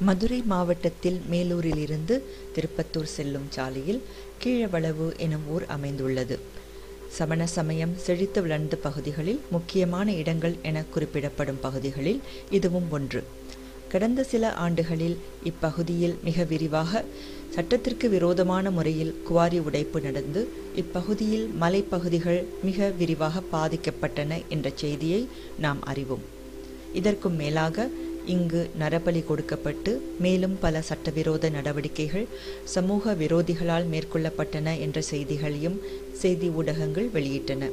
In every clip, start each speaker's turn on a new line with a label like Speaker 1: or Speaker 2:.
Speaker 1: மதுரை மாவட்டத்தில் மேலூரிலிருந்து திருப்பத்தூர் செல்லும் சாலையில் கீழவளவு எனும் ஊர் அமைந்துள்ளது. சமண சமயம் செழித்து வளர்ந்த பகுதிகளில் முக்கியமான இடங்கள் என குறிப்பிடப்படும் பகுதிகளில் இதுவும் ஒன்று. கடந்த சில ஆண்டுகளில் இப்பகுதியில் மிக விரிவாக சட்டத்திற்கு விரோதமான முறையில் குவாரி உடைப்பு நடந்து இப்பகுதியில் மலைப்பகுதிகள் மிக விரிவாக பாதிக்கப்பட்டன என்ற செய்தியை நாம் அறிவோம். இதற்கும் மேலாக இங்கு நரபலி கொடுக்கப்பட்டு மேலும் பல சட்டவிரோத நடவடிக்கைகள் சமூக விரோதிகளால் மேற்கொள்ளப்பட்டன என்ற செய்திகளையும் செய்தி ஊடகங்கள் வெளியிட்டன.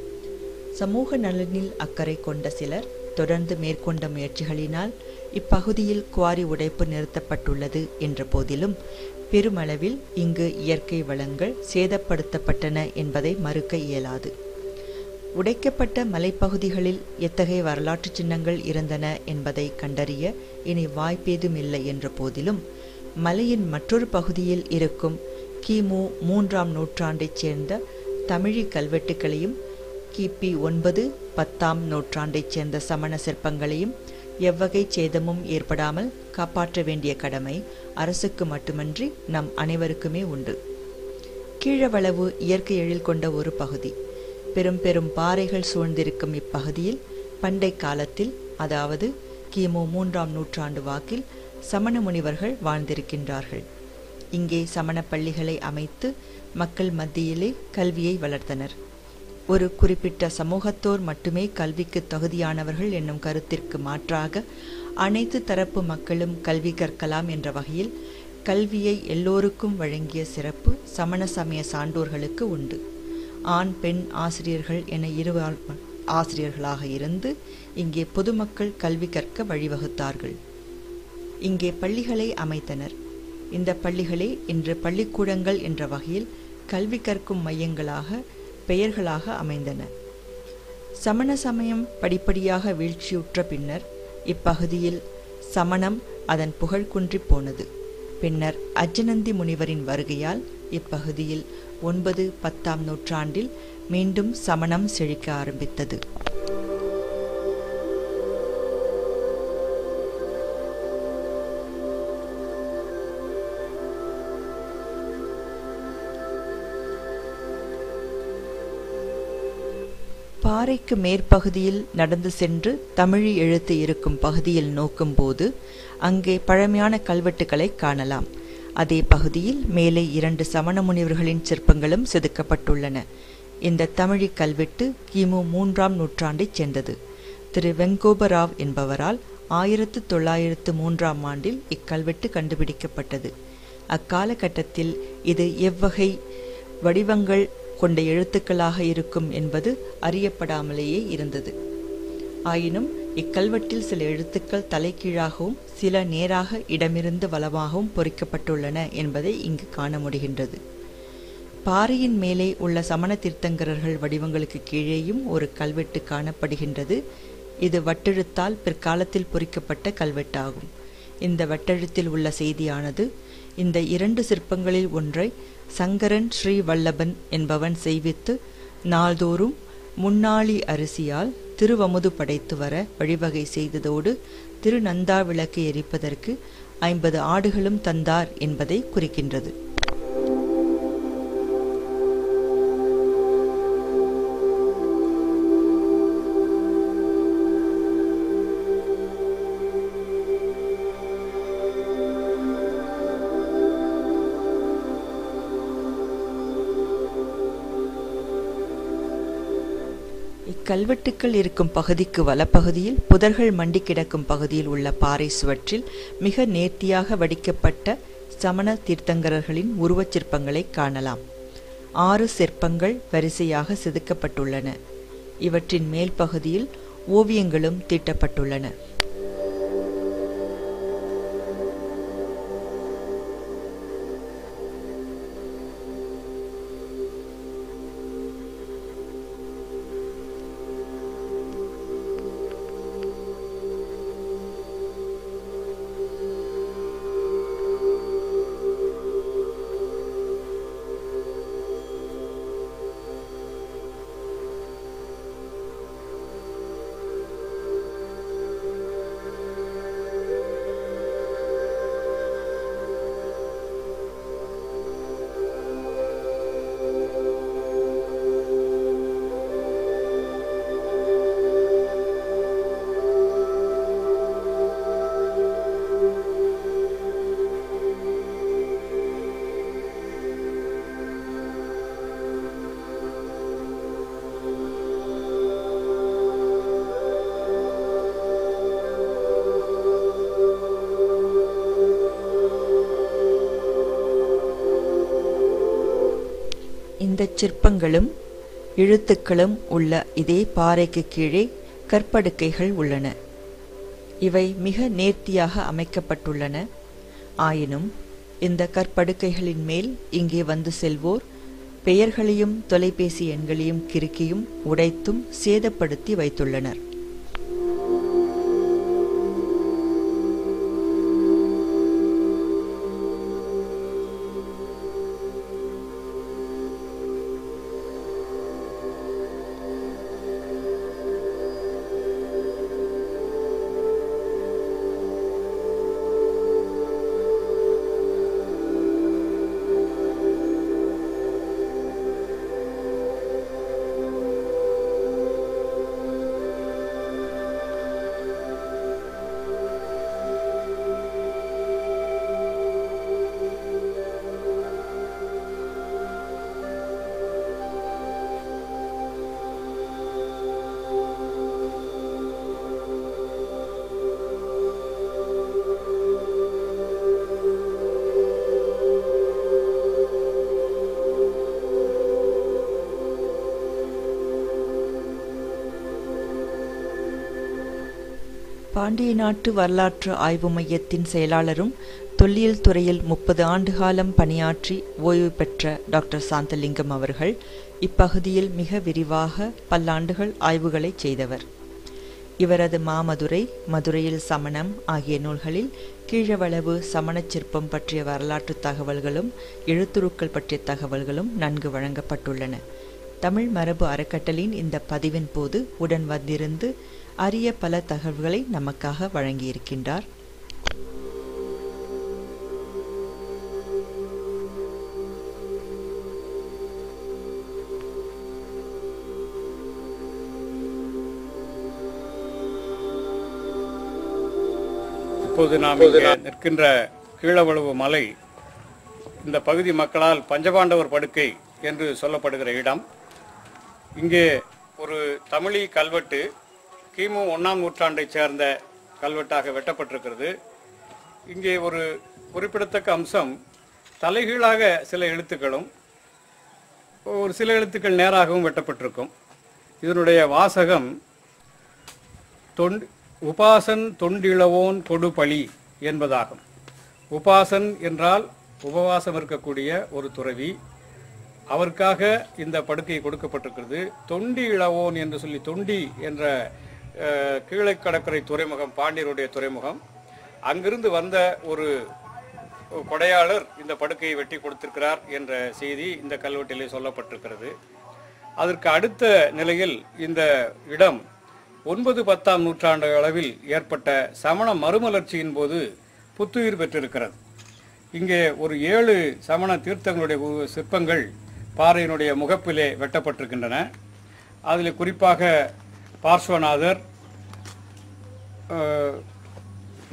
Speaker 1: சமூக நலனில் அக்கறை கொண்ட சிலர் தொடர்ந்து மேற்கொண்ட முயற்சிகளினால் இப்பகுதியில் குவாரி உடைப்பு நிறுத்தப்பட்டுள்ளது என்ற போதிலும் பெருமளவில் இங்கு இயற்கை வளங்கள் சேதப்படுத்தப்பட்டன என்பதை மறுக்க இயலாது. உடைக்கப்பட்ட மலைப்பகுதிகளில் எத்தகைய வரலாற்று சின்னங்கள் இருந்தன என்பதை கண்டறிய இனி வாய்ப்பேதுமில்லை என்ற போதிலும் மலையின் மற்றொரு பகுதியில் இருக்கும் கிமு 3ஆம் நூற்றாண்டைச் சேர்ந்த தமிழி கல்வெட்டுக்களையும் கிபி 9-10ஆம் நூற்றாண்டைச் சேர்ந்த சமண சிற்பங்களையும் எவ்வகை சேதமும் ஏற்படாமல் காப்பாற்ற வேண்டிய கடமை அரசுக்கு மட்டுமன்றி நம் அனைவருக்குமே உண்டு. கீழவளவு இயற்கை எழில் கொண்ட ஒரு பகுதி. பெரும் பெரும் பாறைகள் சூழ்ந்திருக்கும் இப்பகுதியில் பண்டை காலத்தில், அதாவது கிமு 3ஆம் நூற்றாண்டு வாக்கில் சமண முனிவர்கள் வாழ்ந்திருக்கின்றார்கள். இங்கே சமண பள்ளிகளை அமைத்து மக்கள் மத்தியிலே கல்வியை வளர்த்தனர். ஒரு குறிப்பிட்ட சமூகத்தோர் மட்டுமே கல்விக்கு தகுதியானவர்கள் என்னும் கருத்திற்கு மாற்றாக அனைத்து தரப்பு மக்களும் கல்வி கற்கலாம் என்ற வகையில் கல்வியை எல்லோருக்கும் வழங்கிய சிறப்பு சமண சமய சான்றோர்களுக்கு உண்டு. ஆண் பெண் ஆசிரியர்கள் என இரு ஆசிரியர்களாக இருந்து இங்கே பொதுமக்கள் கல்வி கற்க வழிவகுத்தார்கள். இங்கே பள்ளிகளை அமைத்தனர். இந்த பள்ளிகளே இன்று பள்ளிக்கூடங்கள் என்ற வகையில் கல்வி கற்கும் மையங்களாக பெயர்களாக அமைந்தன. சமண சமயம் படிப்படியாக வீழ்ச்சியுற்ற பின்னர் இப்பகுதியில் சமணம் அதன் புகழ் குன்றி போனது. பின்னர் அஜ்ஜனந்தி முனிவரின் வருகையால் இப்பகுதியில் 9-10ஆம் நூற்றாண்டில் மீண்டும் சமணம் செழிக்க ஆரம்பித்தது. பாறைக்கு மேற்பகுதியில் நடந்து சென்று தமிழி எழுத்து இருக்கும் பகுதியில் நோக்கும்போது அங்கே பழமையான கல்வெட்டுக்களை காணலாம். அதே பகுதியில் மேலே 2 சமண முனிவர்களின் சிற்பங்களும் செதுக்கப்பட்டுள்ளன. இந்த தமிழி கல்வெட்டு கிமு 3ஆம் நூற்றாண்டைச் சேர்ந்தது. திரு வெங்கோபராவ் என்பவரால் 1903ஆம் ஆண்டில் இக்கல்வெட்டு கண்டுபிடிக்கப்பட்டது. அக்காலகட்டத்தில் இது எவ்வகை வடிவங்கள் கொண்ட எழுத்துக்களாக இருக்கும் என்பது அறியப்படாமலேயே இருந்தது. ஆயினும் இக்கல்வெட்டில் சில எழுத்துக்கள் தலைகீழாகவும் சில நேராக இடமிருந்து வலமாகவும் பொறிக்கப்பட்டுள்ளன என்பதை இங்கு காண முடிகின்றது. பாறையின் மேலே உள்ள சமண தீர்த்தங்கரர்கள் வடிவங்களுக்கு கீழேயும் ஒரு கல்வெட்டு காணப்படுகின்றது. இது வட்டெழுத்தால் பிற்காலத்தில் பொறிக்கப்பட்ட கல்வெட்டாகும். இந்த வட்டெழுத்தில் உள்ள செய்தியானது இந்த 2 சிற்பங்களில் ஒன்றை சங்கரன் ஸ்ரீ வல்லபன் என்பவன் செய்வித்து நாள்தோறும் முன்னாளி அரிசியால் திருவமுது படைத்து வர வழிவகை செய்ததோடு திருநந்தா விளக்கு எரிப்பதற்கு 50 ஆடுகளும் தந்தார் என்பதை குறிக்கின்றது. இக்கல்வெட்டுக்கள் இருக்கும் பகுதிக்கு வலப்பகுதியில் புதர்கள் மண்டி கிடக்கும் பகுதியில் உள்ள பாறை சுவற்றில் மிக நேர்த்தியாக வடிக்கப்பட்ட சமண தீர்த்தங்கரர்களின் உருவச் சிற்பங்களை காணலாம். 6 சிற்பங்கள் வரிசையாக செதுக்கப்பட்டுள்ளன. இவற்றின் மேல் பகுதியில் ஓவியங்களும் தீட்டப்பட்டுள்ளன. இந்த சிற்பங்களும் எழுத்துக்களும் உள்ள இதே பாறைக்கு கீழே கற்படுக்கைகள் உள்ளன. இவை மிக நேர்த்தியாக அமைக்கப்பட்டுள்ளன. ஆயினும் இந்த கற்படுக்கைகளின் மேல் இங்கே வந்து செல்வோர் பெயர்களையும் தொலைபேசி எண்களையும் கிறுக்கியும் உடைத்தும் சேதப்படுத்தி வைத்துள்ளனர். பாண்டிய நாட்டு வரலாற்று ஆய்வு மையத்தின் செயலாளரும் தொல்லியல் துறையில் 30 ஆண்டு காலம் பணியாற்றி ஓய்வு பெற்ற டாக்டர் சாந்தலிங்கம் அவர்கள் இப்பகுதியில் மிக விரிவாக பல்லாண்டுகள் ஆய்வுகளை செய்தவர். இவரது மாமதுரை, மதுரையில் சமணம் ஆகிய நூல்களில் கீழவளவு சமணச் சிற்பம் பற்றிய வரலாற்று தகவல்களும் எழுத்துருக்கள் பற்றிய தகவல்களும் நன்கு வழங்கப்பட்டுள்ளன. தமிழ் மரபு அறக்கட்டளின் இந்த பதிவின் போது உடன் வந்திருந்து அரிய பல தகவல்களை நமக்காக வழங்கியிருக்கின்றார்.
Speaker 2: இப்போது நாம் நிற்கின்ற கீழவளவு மலை இந்த பகுதி மக்களால் பஞ்சபாண்டவர் படுக்கை என்று சொல்லப்படுகிற இடம். இங்கே ஒரு தமிழி கல்வெட்டு கிமு 1ஆம் நூற்றாண்டைச் சேர்ந்த கல்வெட்டாக வெட்டப்பட்டிருக்கிறது. இங்கே ஒரு குறிப்பிடத்தக்க அம்சம், தலைகீழாக சில எழுத்துக்களும் ஒரு சில எழுத்துக்கள் நேராகவும் வெட்டப்பட்டிருக்கும். இதனுடைய வாசகம் உபாசன் தொண்டிளவோன் கொடுபழி என்பதாகும். உபாசன் என்றால் உபவாசம் இருக்கக்கூடிய ஒரு துறவி, அவருக்காக இந்த படுக்கை கொடுக்கப்பட்டிருக்கிறது. தொண்டி இளவோன் என்று சொல்லி, தொண்டி என்ற கீழே கடற்கரை துறைமுகம், பாண்டியருடைய துறைமுகம், அங்கிருந்து வந்த ஒரு கொடையாளர் இந்த படுக்கையை வெட்டி கொடுத்திருக்கிறார் என்ற செய்தி இந்த கல்வெட்டிலே சொல்லப்பட்டிருக்கிறது. அதற்கு அடுத்த நிலையில் இந்த இடம் 9-10ஆம் நூற்றாண்டு அளவில் ஏற்பட்ட சமண மறுமலர்ச்சியின் போது புத்துயிர் பெற்றிருக்கிறது. இங்கே ஒரு 7 சமண தீர்த்தங்களுடைய சிற்பங்கள் பாறையினுடைய முகப்பிலே வெட்டப்பட்டிருக்கின்றன. அதில் குறிப்பாக பார்ஸ்வநாதர்,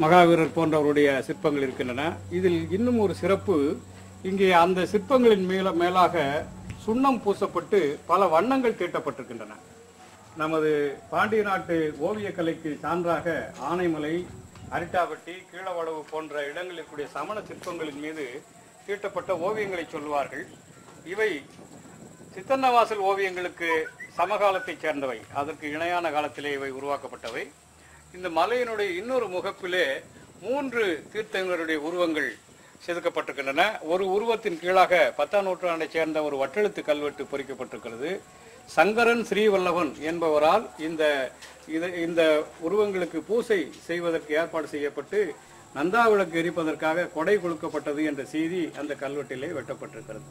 Speaker 2: மகாவீரர் போன்றவருடைய சிற்பங்கள் இருக்கின்றன. இதில் இன்னும் ஒரு சிறப்பு, இங்கே அந்த சிற்பங்களின் மேலாக சுண்ணம் பூசப்பட்டு பல வண்ணங்கள் தீட்டப்பட்டிருக்கின்றன. நமது பாண்டிய நாட்டு ஓவியக்கலைக்கு சான்றாக ஆனைமலை, அரிட்டாபட்டி, கீழவளவு போன்ற இடங்களில் இருக்கக்கூடிய சமண சிற்பங்களின் மீது தீட்டப்பட்ட ஓவியங்களை சொல்வார்கள். இவை சித்தன்னவாசல் ஓவியங்களுக்கு சமகாலத்தைச் சேர்ந்தவை, அதற்கு இணையான காலத்திலே இவை உருவாக்கப்பட்டவை. இந்த மலையினுடைய இன்னொரு முகப்பிலே 3 தீர்த்தங்களுடைய உருவங்கள் செதுக்கப்பட்டிருக்கின்றன. ஒரு உருவத்தின் கீழாக 10ஆம் நூற்றாண்டைச் சேர்ந்த ஒரு வட்டெழுத்து கல்வெட்டு பொறிக்கப்பட்டிருக்கிறது. சங்கரன் ஸ்ரீவல்லவன் என்பவரால் இந்த உருவங்களுக்கு பூசை செய்வதற்கு ஏற்பாடு செய்யப்பட்டு நந்தாவிளக்கு எரிப்பதற்காக கொடை கொடுக்கப்பட்டது என்ற செய்தி அந்த கல்வெட்டிலே வெட்டப்பட்டிருக்கிறது.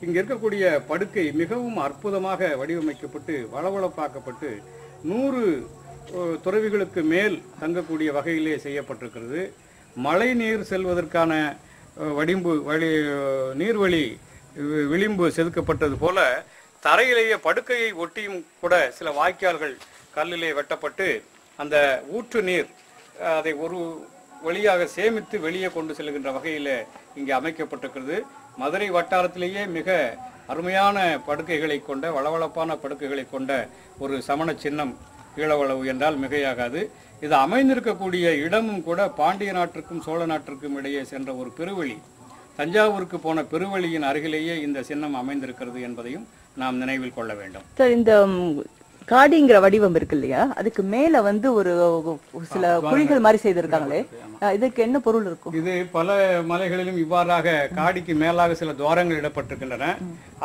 Speaker 2: இங்கே இருக்கக்கூடிய படுக்கை மிகவும் அற்புதமாக வடிவமைக்கப்பட்டு வளவளப்பாக்கப்பட்டு 100 துறவிகளுக்கு மேல் தங்கக்கூடிய வகையிலே செய்யப்பட்டிருக்கிறது. மழை நீர் செல்வதற்கான நீர்வழி விளிம்பு செதுக்கப்பட்டது போல தரையிலேயே படுக்கையை ஒட்டியும் கூட சில வாய்க்கால்கள் கல்லிலே வெட்டப்பட்டு அந்த ஊற்று நீர் அதை ஒரு வழியாக சேமித்து வெளியே கொண்டு செல்கின்ற வகையில் இங்கே அமைக்கப்பட்டிருக்கிறது. மதுரை வட்டாரத்திலேயே மிக அருமையான படுக்கைகளை கொண்ட, வளவளப்பான படுக்கைகளை கொண்ட ஒரு சமண சின்னம் கீழவளவு என்றால் மிகையாகாது. இது அமைந்திருக்கக்கூடிய இடமும் கூட பாண்டிய நாட்டிற்கும் சோழ நாட்டிற்கும் இடையே சென்ற ஒரு பெருவழி. தஞ்சாவூருக்கு போன பெருவழியின் அருகிலேயே இந்த சின்னம் அமைந்திருக்கிறது என்பதையும் நாம் நினைவில் கொள்ள வேண்டும்.
Speaker 3: சார், இந்த காடிங்கிற வடிவம் இருக்கு இல்லையா, அதுக்கு மேல வந்து ஒரு சில குழிகள் மாதிரி செய்திருக்காங்களே, இதுக்கு என்ன பொருள் இருக்கும்?
Speaker 2: இது பல மலைகளிலும் இவ்வாறாக காடிக்கு மேலாக சில துவாரங்கள் இடப்பட்டிருக்கின்றன.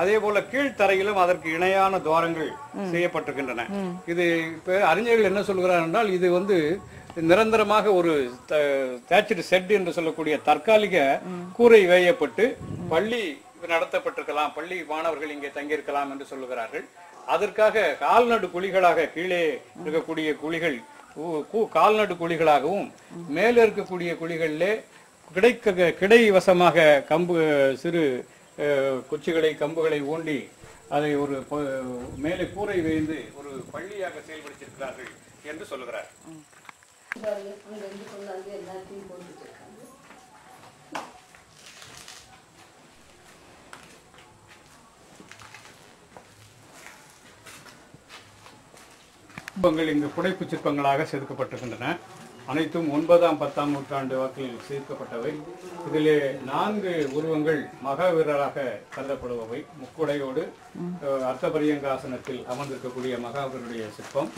Speaker 2: அதே போல கீழ்த்தரையிலும் அதற்கு இணையான துவாரங்கள் செய்யப்பட்டிருக்கின்றன. இது இப்ப அறிஞர்கள் என்ன சொல்கிறார் என்றால், இது வந்து நிரந்தரமாக ஒரு தேச்சடு செட் என்று சொல்லக்கூடிய தற்காலிக கூரை வேயப்பட்டு பள்ளி நடத்தப்பட்டிருக்கலாம், பள்ளி மாணவர்கள் இங்கே தங்கியிருக்கலாம் என்று சொல்லுகிறார்கள். அதற்காக கால்நடு குழிகளாக கீழே இருக்கக்கூடிய குழிகள் கால்நடு குழிகளாகவும் மேலே இருக்கக்கூடிய குழிகளிலே கிடைவசமாக கம்பு சிறு குச்சிகளை கம்புகளை ஊண்டி அதை ஒரு மேலே கூரை வேய்ந்து ஒரு பள்ளியாக செயல்படுத்தியிருக்கிறார்கள் என்று சொல்லுகிறார். சிற்பங்கள் இங்கு புடைப்பு சிற்பங்களாக செதுக்கப்பட்டிருக்கின்றன. அனைத்தும் 9ஆம் 10ஆம் நூற்றாண்டு வாக்கில் செதுக்கப்பட்டவை. இதிலே 4 உருவங்கள் மகாவீரராக கருதப்படுபவை. முக்குடையோடு அர்த்தபரியங்காசனத்தில் அமர்ந்திருக்கக்கூடிய மகாவீரருடைய சிற்பம்.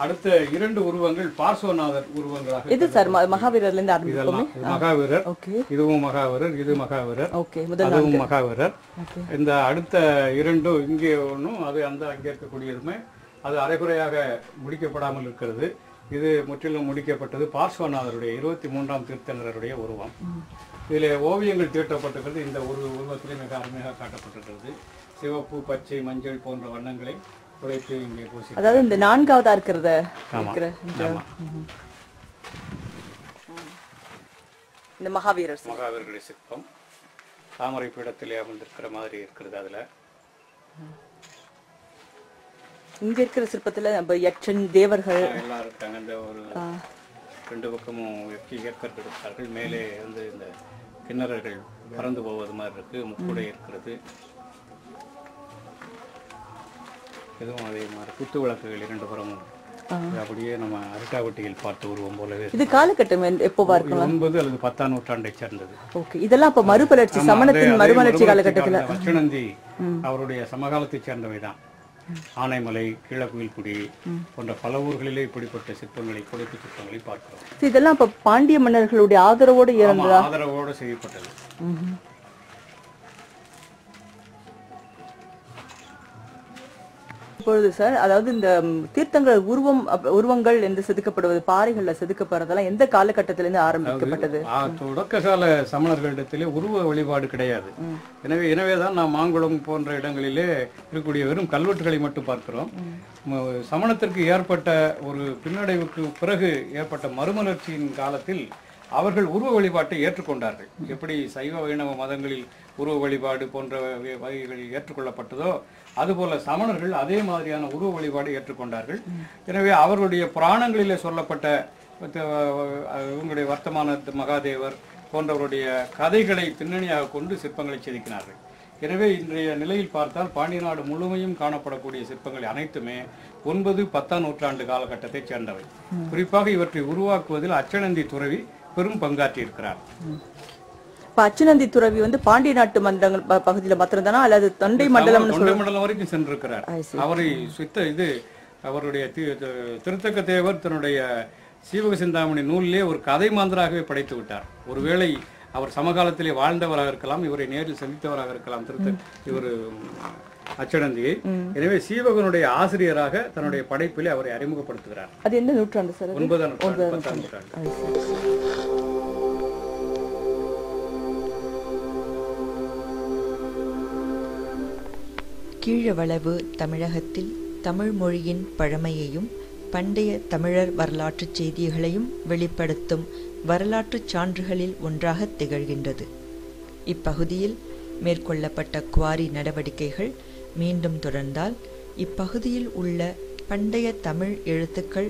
Speaker 2: அடுத்த 2 உருவங்கள் பார்ஸ்வநாதர் உருவங்களாக.
Speaker 3: இது சார் மகாவீரர்ல இருந்து ஆரம்பிப்போம்.
Speaker 2: மகாவீரர், இதுவும் மகாவீரர், இது மகாவீரர், அதுவும் மகாவீரர். இந்த அடுத்த 2 இங்கே ஒன்றும் அது அந்த அங்கே இருக்கக்கூடியதுமே அது அரைகுறையாக முடிக்கப்படாமல் இருக்கிறது. இது முற்றிலும் முடிக்கப்பட்டது. பார்ஸ்வநாதருடைய 23ஆம் தீர்த்தனருடைய உருவம். இதில் ஓவியங்கள் தீட்டப்பட்டிருக்கிறது. இந்த ஒரு உருவத்திலே மிக அருமையாக காட்டப்பட்டிருக்கிறது. சிவப்பு, பச்சை, மஞ்சள் போன்ற வண்ணங்களை உழைத்து இங்கே பூசி,
Speaker 3: அதாவது இந்த 4ஆவதா இருக்கிறத இந்த மகாவீரருடைய
Speaker 2: சிற்பம் தாமரை பீடத்திலே அமர்ந்திருக்கிற மாதிரி இருக்கிறது. அதுல
Speaker 3: இங்க இருக்கிற சிற்பத்துல நம்ம யட்சன் தேவர்கள்
Speaker 2: எல்லாம் இருக்காங்க. இந்த ஒரு 2 பக்கமும் ஏற்கனவே இருக்கார்கள். மேலே வந்து இந்த கிண்ணறர்கள் பறந்து போவது மாதிரி இருக்கு. முக்குடை இருக்கிறது. இதுவும் அதே மாதிரி குத்து விளக்குகள் 2 புறமும் அப்படியே நம்ம அரிட்டாவட்டியில் பார்த்த உருவம் போலவே.
Speaker 3: இது காலகட்டம் எப்போ பார்க்கலாம்?
Speaker 2: 9 அல்லது 10ஆம் நூற்றாண்டை சேர்ந்தது.
Speaker 3: ஓகே, இதெல்லாம் அப்ப மறுமலர்ச்சி, சமணத்தின் மறுமலர்ச்சி காலகட்டத்துல
Speaker 2: அச்சனந்தி அவருடைய சமகாலத்தை சேர்ந்தவைதான். ஆனைமலை, கீழக்குயில்குடி போன்ற பல ஊர்களிலே இப்படிப்பட்ட சிற்பங்களை, புடைப்பு சிற்பங்களை பார்க்கிறோம்.
Speaker 3: இதெல்லாம் இப்ப பாண்டிய மன்னர்களுடைய ஆதரவோடு
Speaker 2: செய்யப்பட்டது.
Speaker 3: இப்பொழுது சார், அதாவது இந்த தீர்த்தங்கள் உருவங்கள் என்று செதுக்கப்படுவது, பாறைகள்ல செதுக்கப்படுறதெல்லாம் எந்த காலகட்டத்திலிருந்து ஆரம்பிக்கப்பட்டது?
Speaker 2: தொடக்க கால சமணர்களிடத்திலே உருவ வழிபாடு கிடையாது. எனவேதான் நாம் மாங்குளம் போன்ற இடங்களிலே இருக்கக்கூடிய வெறும் கல்வெட்டுகளை மட்டும் பார்க்கிறோம். சமணத்திற்கு ஏற்பட்ட ஒரு பின்னடைவுக்கு பிறகு ஏற்பட்ட மறுமலர்ச்சியின் காலத்தில் அவர்கள் உருவ வழிபாட்டை ஏற்றுக்கொண்டார்கள். எப்படி சைவ வைணவ மதங்களில் உருவ வழிபாடு போன்ற வகைகளில் ஏற்றுக்கொள்ளப்பட்டதோ அதுபோல சமணர்கள் அதே மாதிரியான உருவ வழிபாடு ஏற்றுக்கொண்டார்கள். எனவே அவர்களுடைய புராணங்களிலே சொல்லப்பட்ட இவங்களுடைய வர்த்தமான மகாதேவர் போன்றவருடைய கதைகளை பின்னணியாக கொண்டு சிற்பங்களை செதுக்கினார்கள். எனவே இன்றைய நிலையில் பார்த்தால் பாண்டிய நாடு முழுமையும் காணப்படக்கூடிய சிற்பங்கள் அனைத்துமே 9, 10ஆம் நூற்றாண்டு காலகட்டத்தை சேர்ந்தவை. குறிப்பாக இவற்றை உருவாக்குவதில் அச்சனந்தி துறவி பெரும் பங்காற்றி இருக்கிறார்.
Speaker 3: அச்சனந்தி துறவி வந்து பாண்டிய நாட்டு மண்டலங்கள் பகுதியில மாத்திரம்தானா அல்லது தொண்டை மண்டலம்
Speaker 2: வரைக்கும் சென்றிருக்கிறார். அவரை அவருடைய திருத்தக்க தேவர் தன்னுடைய சீவக சிந்தாமணி நூலிலே ஒரு கதை மாந்தராகவே படைத்து விட்டார். ஒருவேளை அவர் சமகாலத்திலே வாழ்ந்தவராக இருக்கலாம், இவரை நேரில் சந்தித்தவராக இருக்கலாம் இவர் அச்சனந்தியை. எனவே சீவகனுடைய ஆசிரியராக தன்னுடைய படைப்பிலே அவரை அறிமுகப்படுத்துகிறார்.
Speaker 3: அது எந்த நூற்றாண்டு சார்?
Speaker 2: 9ஆம் நூற்றாண்டு, 10ஆம் நூற்றாண்டு.
Speaker 1: கீழவளவு தமிழகத்தில் தமிழ் மொழியின் பழமையையும் பண்டைய தமிழர் வரலாற்றுச் செய்திகளையும் வெளிப்படுத்தும் வரலாற்றுச் சான்றுகளில் ஒன்றாக திகழ்கின்றது. இப்பகுதியில் மேற்கொள்ளப்பட்ட குவாரி நடவடிக்கைகள் மீண்டும் தொடர்ந்தால் இப்பகுதியில் உள்ள பண்டைய தமிழ் எழுத்துக்கள்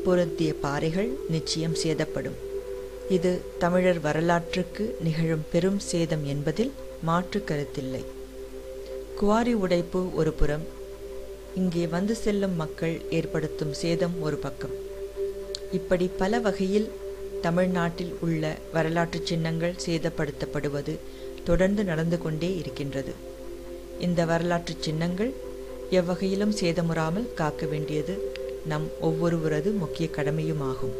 Speaker 1: பொருத்திய பாறைகள் நிச்சயம் சேதப்படும். இது தமிழர் வரலாற்றுக்கு நிகழும் பெரும் சேதம் என்பதில் மாற்று கருத்தில்லை. குவாரி உடைப்பு ஒரு புறம், இங்கே வந்து செல்லும் மக்கள் ஏற்படுத்தும் சேதம் ஒரு பக்கம். இப்படி பல வகையில் தமிழ்நாட்டில் உள்ள வரலாற்று சின்னங்கள் சேதப்படுத்தப்படுவது தொடர்ந்து நடந்து கொண்டே இருக்கின்றது. இந்த வரலாற்று சின்னங்கள் எவ்வகையிலும் சேதமுறாமல் காக்க வேண்டியது நம் ஒவ்வொருவரது முக்கிய கடமையுமாகும்.